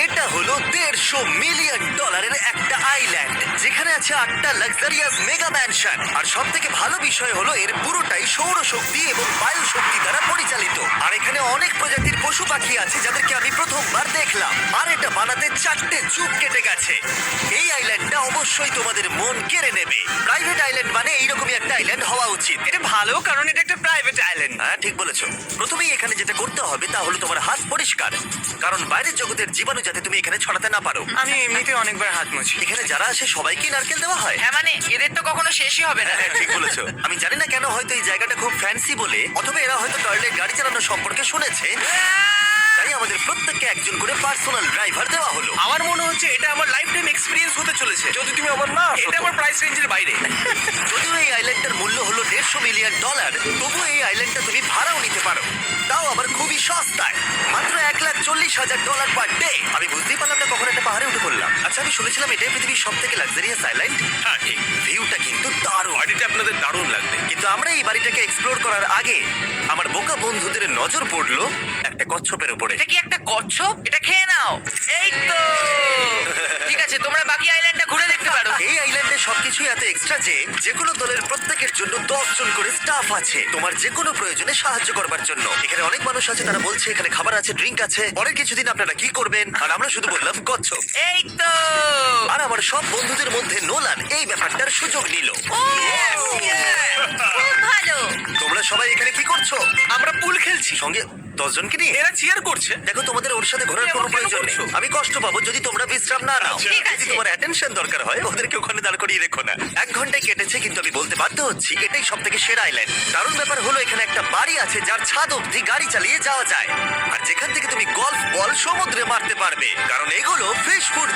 এটা হলো $150 মিলিয়ন একটা আইল্যান্ড যেখানে আছে 8টা লাক্সারিয়াস মেগা ম্যানশন। আর সব থেকে ভালো বিষয় হলো এর পুরোটাই সৌরশক্তি এবং বায়ু শক্তি দ্বারা পরিচালিত। আর এখানে অনেক প্রজাতির পশু পাখি আছে যাদেরকে আমি প্রথমবার দেখলাম। আর এটা বানাতে 4টে যুগ কেটে গেছে। এই আইল্যান্ডটা অবশ্যই তোমাদের মন কেড়ে নেবে। প্রাইভেট আইল্যান্ড মানে এইরকমই একটা আইল্যান্ড হওয়া উচিত। এটা ভালো, কারণ এটা একটা প্রাইভেট আইল্যান্ড। হ্যাঁ, ঠিক বলেছো। প্রথমেই এখানে যেটা করতে হবে তা হলো তোমার হাত পরিষ্কার, কারণ বাইরের জগতের জীবাণু যাতে তুমি এখানে ছড়াতে না পারো। আমি এমনিতে অনেকবার হাত মুছি। এখানে যারা আসে সবাইকে নারকেল দেওয়া হয়। হ্যাঁ, মানে এদের তো কখনো শেষই হবে না। হ্যাঁ, ঠিক বলেছো। আমি জানি না কেন, হয়তো এই জায়গাটা খুব ফ্যান্সি বলে, অথবা এরা হয়তো টয়লেট গাড়ি চালানো সম্পর্কে শুনেছে, তাই আমাদের প্রত্যেককে একজন করে পার্সোনাল ড্রাইভার দেওয়া হলো। আমার মনে হচ্ছে এটা আমার লাইফ টাইম এক্সপিরিয়েন্স হতে চলেছে। যদি তুমি আমার না আসো এটা তো। আমার প্রাইস রেঞ্জের বাইরে। যদিও এই আইল্যান্ডটার মূল্য হলো $150 মিলিয়ন, তবুও এই আইল্যান্ডটা তুমি ভাড়াও নিতে পারো, তাও আবার খুবই সস্তায়, মাত্র $1,40,000 পার ডে। আমি বুঝতেই পারলাম না কখন একটা পাহাড়ে উঠে পড়লাম। আচ্ছা, আমি শুনেছিলাম এটাই পৃথিবীর সব থেকে লাক্সারিয়াস আইল্যান্ড। হ্যাঁ ঠিক, ভিউটা কিন্তু দারুণ। বাড়িটা আপনাদের দারুণ লাগবে। কিন্তু আমরা এই বাড়িটাকে এক্সপ্লোর করার আগে আমার বোকা বন্ধুদের নজর পড়লো একটা কচ্ছপের উপরে। এটা কি একটা কচ্ছপ? এটা খেয়ে নাও। এই তো ঠিক আছে, তোমরা বাকি আইল্যান্ডটা ঘুরে দেখতে পারো। এই আইল্যান্ডে সবকিছুই এত এক্সট্রা যে যেকোনো দলের প্রত্যেকের জন্য 10 জন করে স্টাফ আছে তোমার যে কোনো প্রয়োজনে সাহায্য করবার জন্য। এখানে অনেক মানুষ আছে, তারা বলছে এখানে খাবার আছে, ড্রিঙ্ক আছে। পরের কিছুদিন আপনারা কি করবেন, আর আমরা শুধু বললাম কচ্ছপ। এই তো আর আমার সব বন্ধুদের মধ্যে নোলান এই ব্যাপারটার সুযোগ নিল। খুব ভালো। তোমরা সবাই এখানে কি করছো? আমরা পুল খেলছি। সঙ্গে 10 জনকে নিয়ে? এরা চিয়ার করছে। দেখো, তোমাদের ওর সাথে ঘোরার কোনো এমন কেন প্রয়োজন নেই। করছো? আমি কষ্ট পাবো যদি তোমরা বিশ্রাম না নাও। আচ্ছা, ঠিক যদি আছে। তোমার অ্যাটেনশন দরকার হয়, ওদেরকে ওখানে দাঁড় করিয়ে রেখো না। 1 ঘন্টায় কেটেছে, কিন্তু আমি বলতে বাধ্য হচ্ছি এটাই সব থেকে সেরা আইল্যান্ড। দারুণ ব্যাপার হলো এখানে একটা বাড়ি আছে যার ছাদ অবধি গাড়ি চালিয়ে যাওয়া যায়, আর যেখান থেকে তুমি গলফ বল সমুদ্রে মারতে পারবে, কারণ এগুলো ফিশ ফুড